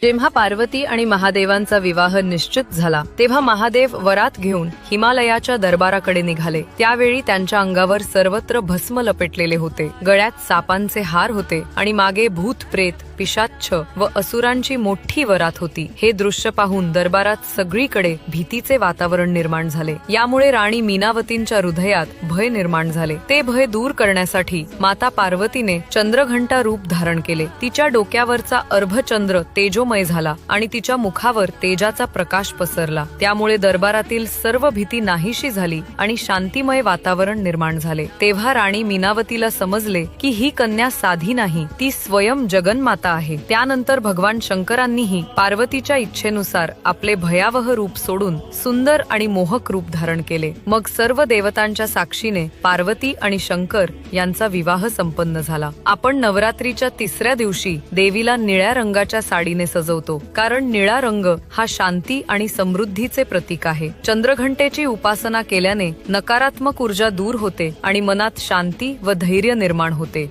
जेव्हा पार्वती आणि महादेवांचा विवाह निश्चित झाला तेव्हा महादेव वरात घेऊन हिमालयाच्या दरबाराकडे निघाले। त्यावेळी त्यांच्या अंगावर सर्वत्र भस्म लपेटलेले होते, गळ्यात सापांचे हार होते आणि मागे भूत प्रेत पिशाच्छ व असुरांची मोठी वरात होती। हे दृश्य पाहून दरबारात सगळीकडे भीतीचे वातावरण निर्माण झाले। यामुळे राणी मीनावतींच्या हृदयात भय निर्माण झाले। ते भय दूर करण्यासाठी माता पार्वतीने चंद्रघंटा रूप धारण केले। तिच्या डोक्यावरचा अर्धचंद्र तेजोमय झाला आणि तिच्या मुखावर तेजाचा प्रकाश पसरला। त्यामुळे दरबारातील सर्व भीती नाहीशी झाली आणि शांतिमय वातावरण निर्माण झाले। तेव्हा राणी मीनावतीला समजले की ही कन्या साधी नाही, ती स्वयं जगन्माता आहे। त्यानंतर भगवान शंकरांनीही पार्वतीच्या इच्छेनुसार आपले भयावह रूप सोडून सुंदर आणि मोहक रूप धारण केले। मग सर्व देवतांच्या साक्षीने पार्वती आणि शंकर यांचा विवाह संपन्न झाला। आपण नवरात्रीच्या तिसऱ्या दिवशी देवीला निळ्या रंगाच्या साडीने सजवतो, कारण निळा रंग हा शांती आणि समृद्धीचे प्रतीक आहे। चंद्रघंटेची उपासना केल्याने नकारात्मक ऊर्जा दूर होते आणि मनात शांती व धैर्य निर्माण होते।